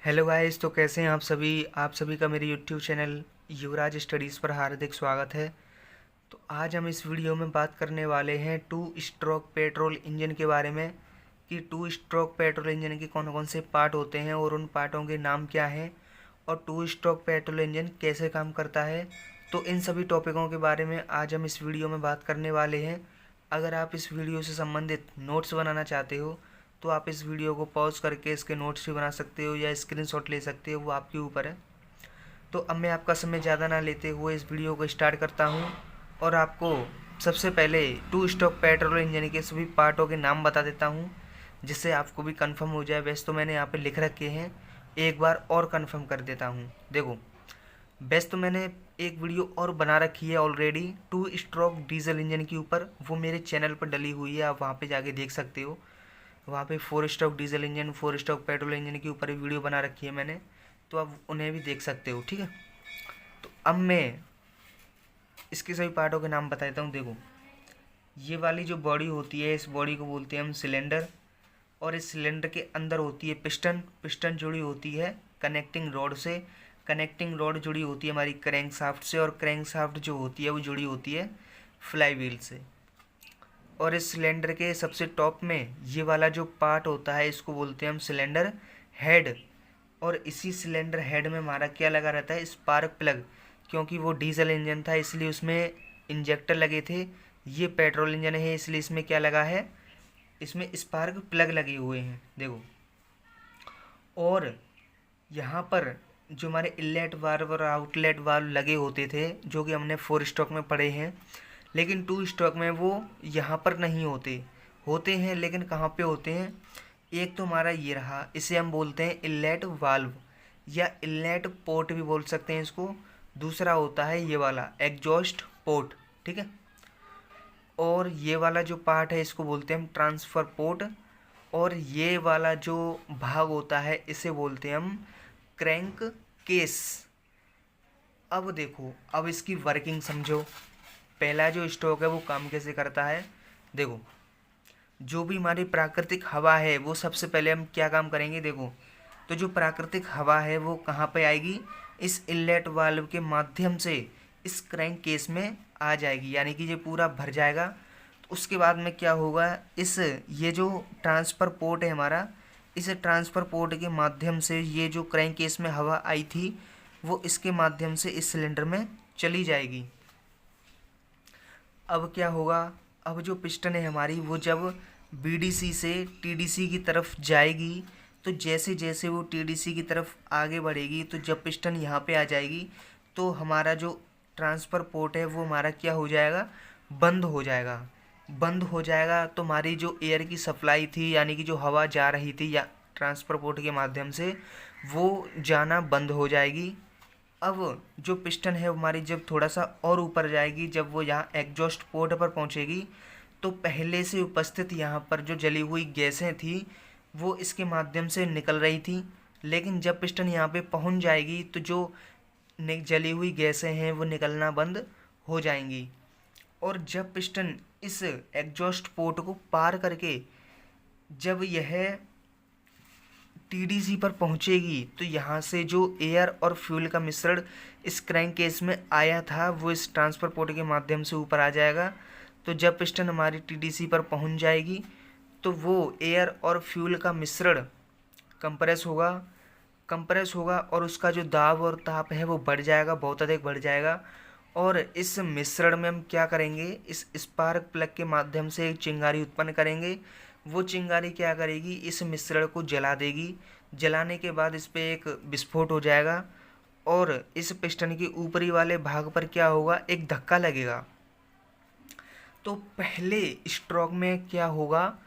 Hello guys, तो कैसे हैं आप सभी का मेरे यूट्यूब चैनल युवराज स्टडीज़ पर हार्दिक स्वागत है। तो आज हम इस वीडियो में बात करने वाले हैं टू स्ट्रोक पेट्रोल इंजन के बारे में कि टू स्ट्रोक पेट्रोल इंजन के कौन कौन से पार्ट होते हैं और उन पार्टों के नाम क्या हैं और टू स्ट्रोक पेट्रोल इंजन कैसे काम करता है। तो इन सभी टॉपिकों के बारे में आज हम इस वीडियो में बात करने वाले हैं। अगर आप इस वीडियो से संबंधित नोट्स बनाना चाहते हो तो आप इस वीडियो को पॉज करके इसके नोट्स भी बना सकते हो या स्क्रीनशॉट ले सकते हो, वो आपके ऊपर है। तो अब मैं आपका समय ज़्यादा ना लेते हुए इस वीडियो को स्टार्ट करता हूँ और आपको सबसे पहले टू स्ट्रोक पेट्रोल इंजन के सभी पार्टों के नाम बता देता हूँ, जिससे आपको भी कंफर्म हो जाए। वैसे तो मैंने यहाँ पे लिख रखे हैं, एक बार और कंफर्म कर देता हूँ। देखो, वैसे तो मैंने एक वीडियो और बना रखी है already two stroke diesel engine के ऊपर, वो मेरे चैनल पर डली हुई है, आप वहाँ पे जाके देख सकते हो। वहाँ पे 4 stroke diesel engine, 4 stroke petrol engine के ऊपर भी वीडियो बना रखी है मैंने, तो आप उन्हें भी देख सकते हो। ठीक है, तो अब मैं इसके सभी पार्टों के नाम बता देता हूँ। देखो, ये वाली जो बॉडी होती है, इस बॉडी को बोलते हैं हम सिलेंडर, और इस सिलेंडर के अंदर होती है पिस्टन। पिस्टन जुड़ी होती है कनेक्टिंग रॉड से, कनेक्टिंग रॉड जुड़ी होती है हमारी क्रैंक शाफ्ट से, और क्रैंक शाफ्ट जो होती है वो जुड़ी होती है फ्लाई व्हील से। और इस सिलेंडर के सबसे टॉप में ये वाला जो पार्ट होता है, इसको बोलते हैं हम सिलेंडर हेड। और इसी सिलेंडर हेड में हमारा क्या लगा रहता है, स्पार्क प्लग। क्योंकि वो डीजल इंजन था इसलिए उसमें इंजेक्टर लगे थे, ये पेट्रोल इंजन है इसलिए इसमें क्या लगा है, इसमें स्पार्क प्लग लगे हुए हैं। देखो, और यहाँ पर जो हमारे इनलेट वाल्व और आउटलेट वाल्व लगे होते थे, जो कि हमने 4 स्ट्रोक में पढ़े हैं, लेकिन 2 स्ट्रोक में वो यहाँ पर नहीं होते। होते हैं लेकिन कहाँ पे होते हैं, एक तो हमारा ये रहा, इसे हम बोलते हैं इनलेट वाल्व या इनलेट पोर्ट भी बोल सकते हैं इसको। दूसरा होता है ये वाला एग्जॉस्ट पोर्ट। ठीक है, और ये वाला जो पार्ट है इसको बोलते हैं हम ट्रांसफ़र पोर्ट, और ये वाला जो भाग होता है इसे बोलते हैं हम क्रैंक केस। अब देखो, अब इसकी वर्किंग समझो। पहला जो स्ट्रोक है वो काम कैसे करता है। देखो, जो भी हमारी प्राकृतिक हवा है वो सबसे पहले हम क्या काम करेंगे। देखो, तो जो प्राकृतिक हवा है वो कहाँ पे आएगी, इस इनलेट वाल्व के माध्यम से इस क्रैंक केस में आ जाएगी, यानी कि ये पूरा भर जाएगा। तो उसके बाद में क्या होगा, इस ये जो ट्रांसफ़र पोर्ट है हमारा, इस ट्रांसफ़र पोर्ट के माध्यम से ये जो क्रैंक केस में हवा आई थी वो इसके माध्यम से इस सिलेंडर में चली जाएगी। अब क्या होगा, अब जो पिस्टन है हमारी वो जब बीडीसी से टीडीसी की तरफ जाएगी, तो जैसे जैसे वो टीडीसी की तरफ आगे बढ़ेगी, तो जब पिस्टन यहाँ पे आ जाएगी तो हमारा जो ट्रांसफ़र पोर्ट है वो हमारा क्या हो जाएगा, बंद हो जाएगा। बंद हो जाएगा तो हमारी जो एयर की सप्लाई थी, यानी कि जो हवा जा रही थी या ट्रांसफ़र पोर्ट के माध्यम से, वो जाना बंद हो जाएगी। अब जो पिस्टन है हमारी जब थोड़ा सा और ऊपर जाएगी, जब वो यहाँ एग्जॉस्ट पोर्ट पर पहुँचेगी, तो पहले से उपस्थित यहाँ पर जो जली हुई गैसें थी वो इसके माध्यम से निकल रही थी, लेकिन जब पिस्टन यहाँ पे पहुँच जाएगी तो जो जली हुई गैसें हैं वो निकलना बंद हो जाएंगी। और जब पिस्टन इस एग्जॉस्ट पोर्ट को पार करके जब यह टीडीसी पर पहुंचेगी, तो यहाँ से जो एयर और फ्यूल का मिश्रण इस क्रैंक केस में आया था वो इस ट्रांसफ़र पोर्ट के माध्यम से ऊपर आ जाएगा। तो जब पिस्टन हमारी टीडीसी पर पहुंच जाएगी तो वो एयर और फ्यूल का मिश्रण कंप्रेस होगा और उसका जो दाब और ताप है वो बढ़ जाएगा, बहुत अधिक बढ़ जाएगा। और इस मिश्रण में हम क्या करेंगे, इस स्पार्क प्लग के माध्यम से एक चिंगारी उत्पन्न करेंगे। वो चिंगारी क्या करेगी, इस मिश्रण को जला देगी। जलाने के बाद इस पे एक विस्फोट हो जाएगा और इस पिस्टन के ऊपरी वाले भाग पर क्या होगा, एक धक्का लगेगा। तो पहले स्ट्रोक में क्या होगा,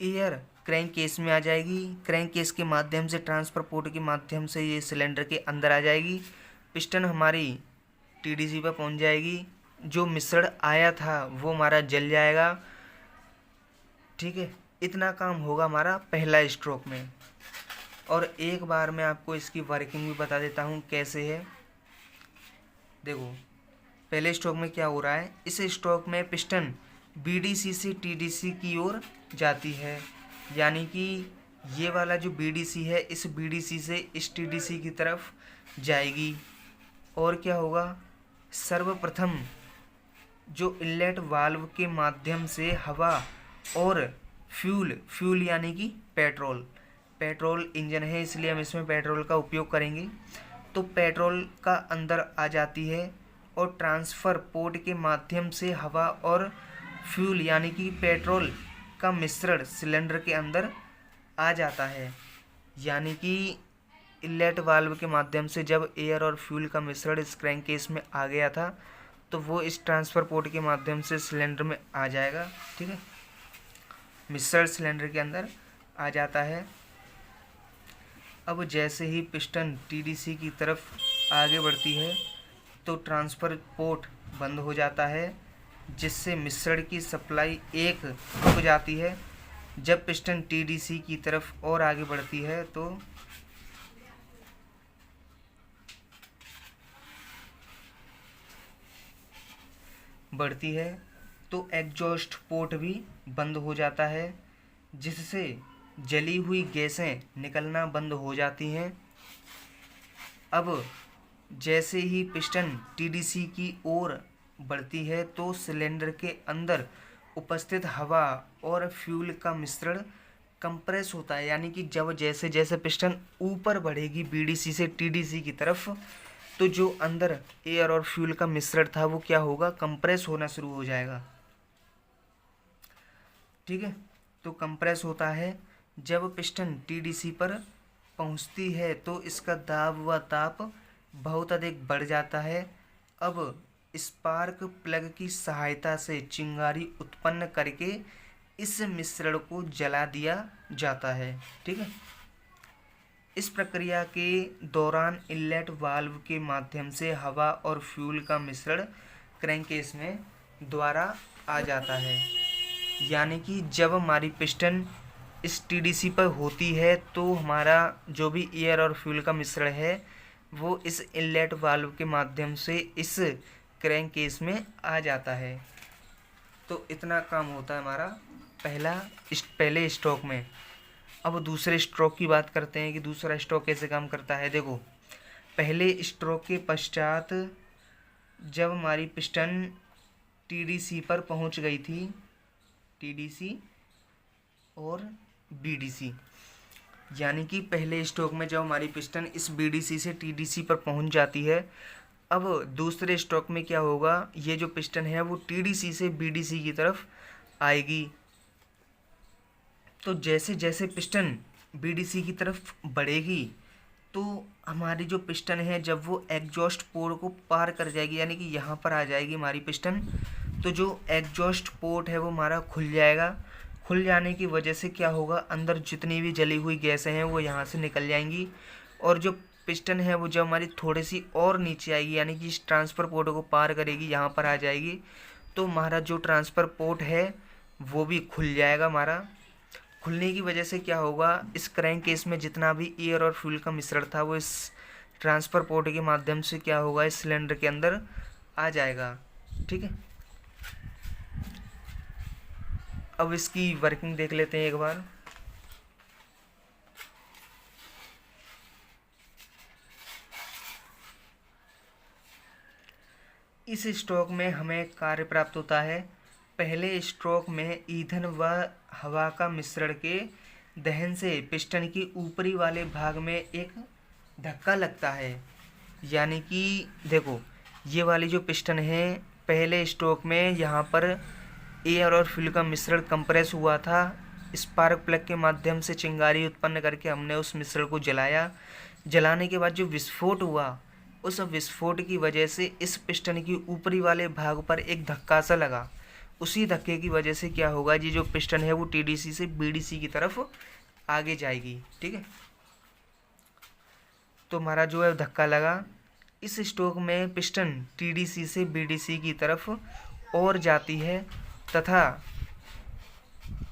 एयर क्रैंक केस में आ जाएगी, क्रैंक केस के माध्यम से ट्रांसफ़र पोर्ट के माध्यम से ये सिलेंडर के अंदर आ जाएगी। पिस्टन हमारी टीडीसी पर पहुंच जाएगी, जो मिश्रण आया था वो हमारा जल जाएगा। ठीक है, इतना काम होगा हमारा पहला स्ट्रोक में। और एक बार मैं आपको इसकी वर्किंग भी बता देता हूँ कैसे है। देखो, पहले स्ट्रोक में क्या हो रहा है, इस स्ट्रोक में पिस्टन बीडीसी से टीडीसी की ओर जाती है, यानी कि ये वाला जो बीडीसी है इस बीडीसी से इस टीडीसी की तरफ जाएगी। और क्या होगा, सर्वप्रथम जो इनलेट वाल्व के माध्यम से हवा और फ्यूल यानी कि पेट्रोल इंजन है इसलिए हम इसमें पेट्रोल का उपयोग करेंगे। तो पेट्रोल का अंदर आ जाती है और ट्रांसफ़र पोर्ट के माध्यम से हवा और फ्यूल यानी कि पेट्रोल का मिश्रण सिलेंडर के अंदर आ जाता है। यानी कि इनलेट वाल्व के माध्यम से जब एयर और फ्यूल का मिश्रण इस क्रैंककेस में आ गया था तो वो इस ट्रांसफ़र पोर्ट के माध्यम से सिलेंडर में आ जाएगा। ठीक है, मिश्रण सिलेंडर के अंदर आ जाता है। अब जैसे ही पिस्टन टीडीसी की तरफ आगे बढ़ती है तो ट्रांसफ़र पोर्ट बंद हो जाता है, जिससे मिश्रण की सप्लाई एक रुक जाती है। जब पिस्टन टीडीसी की तरफ और आगे बढ़ती है तो एग्जॉस्ट पोर्ट भी बंद हो जाता है, जिससे जली हुई गैसें निकलना बंद हो जाती हैं। अब जैसे ही पिस्टन टीडीसी की ओर बढ़ती है तो सिलेंडर के अंदर उपस्थित हवा और फ्यूल का मिश्रण कंप्रेस होता है। यानी कि जब जैसे जैसे पिस्टन ऊपर बढ़ेगी बीडीसी से टीडीसी की तरफ तो जो अंदर एयर और फ्यूल का मिश्रण था वो क्या होगा, कंप्रेस होना शुरू हो जाएगा। ठीक है, तो कंप्रेस होता है। जब पिस्टन टीडीसी पर पहुंचती है तो इसका दाब व ताप बहुत अधिक बढ़ जाता है। अब स्पार्क प्लग की सहायता से चिंगारी उत्पन्न करके इस मिश्रण को जला दिया जाता है। ठीक है, इस प्रक्रिया के दौरान इनलेट वाल्व के माध्यम से हवा और फ्यूल का मिश्रण क्रैंककेस में द्वारा आ जाता है। यानी कि जब हमारी पिस्टन इस टीडीसी पर होती है तो हमारा जो भी एयर और फ्यूल का मिश्रण है वो इस इनलेट वाल्व के माध्यम से इस क्रैंककेस में आ जाता है। तो इतना काम होता है हमारा पहले स्ट्रोक में। अब दूसरे स्ट्रोक की बात करते हैं कि दूसरा स्ट्रोक कैसे काम करता है। देखो, पहले स्ट्रोक के पश्चात जब हमारी पिस्टन टीडीसी पर पहुंच गई थी, टीडीसी और बीडीसी, यानी कि पहले स्ट्रोक में जब हमारी पिस्टन इस बीडीसी से टीडीसी पर पहुंच जाती है, अब दूसरे स्ट्रोक में क्या होगा, ये जो पिस्टन है वो टीडीसी से बीडीसी की तरफ आएगी। तो जैसे जैसे पिस्टन बीडीसी की तरफ बढ़ेगी तो हमारी जो पिस्टन है जब वो एग्जॉस्ट पोर्ट को पार कर जाएगी, यानी कि यहाँ पर आ जाएगी हमारी पिस्टन, तो जो एग्जॉस्ट पोर्ट है वो हमारा खुल जाएगा। खुल जाने की वजह से क्या होगा, अंदर जितनी भी जली हुई गैसें हैं वो यहाँ से निकल जाएंगी। और जो पिस्टन है वो जब हमारी थोड़ी सी और नीचे आएगी, यानी कि इस ट्रांसफ़र पोर्ट को पार करेगी, यहाँ पर आ जाएगी, तो हमारा जो ट्रांसफ़र पोर्ट है वो भी खुल जाएगा हमारा। खुलने की वजह से क्या होगा, इस क्रैंककेस में जितना भी एयर और फ्यूल का मिश्रण था वो इस ट्रांसफ़र पोर्ट के माध्यम से क्या होगा, इस सिलेंडर के अंदर आ जाएगा। ठीक है, अब इसकी वर्किंग देख लेते हैं एक बार। इस स्ट्रोक में हमें कार्य प्राप्त होता है। पहले स्ट्रोक में ईंधन व हवा का मिश्रण के दहन से पिस्टन के ऊपरी वाले भाग में एक धक्का लगता है। यानी कि देखो, ये वाली जो पिस्टन है पहले स्ट्रोक में यहाँ पर एयर और फ्यूल का मिश्रण कंप्रेस हुआ था, स्पार्क प्लग के माध्यम से चिंगारी उत्पन्न करके हमने उस मिश्रण को जलाया। जलाने के बाद जो विस्फोट हुआ, उस विस्फोट की वजह से इस पिस्टन की ऊपरी वाले भाग पर एक धक्का सा लगा। उसी धक्के की वजह से क्या होगा, ये जो पिस्टन है वो टीडीसी से बीडीसी की तरफ आगे जाएगी। ठीक है, तो हमारा जो है धक्का लगा। इस स्ट्रोक में पिस्टन टीडीसी से बीडीसी की तरफ और जाती है तथा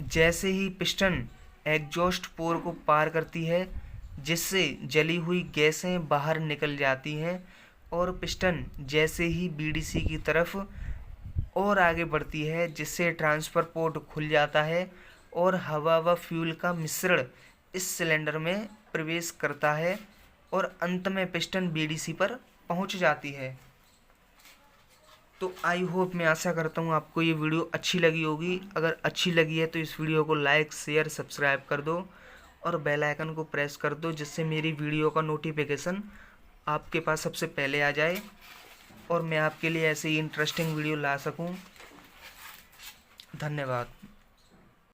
जैसे ही पिस्टन एग्जॉस्ट पोर को पार करती है, जिससे जली हुई गैसें बाहर निकल जाती हैं, और पिस्टन जैसे ही बीडीसी की तरफ और आगे बढ़ती है, जिससे ट्रांसफ़र पोर्ट खुल जाता है और हवा व फ्यूल का मिश्रण इस सिलेंडर में प्रवेश करता है और अंत में पिस्टन बीडीसी पर पहुंच जाती है। तो आई होप, मैं आशा करता हूँ आपको ये वीडियो अच्छी लगी होगी। अगर अच्छी लगी है तो इस वीडियो को लाइक शेयर सब्सक्राइब कर दो और बेल आइकन को प्रेस कर दो, जिससे मेरी वीडियो का नोटिफिकेशन आपके पास सबसे पहले आ जाए और मैं आपके लिए ऐसे ही इंटरेस्टिंग वीडियो ला सकूं। धन्यवाद।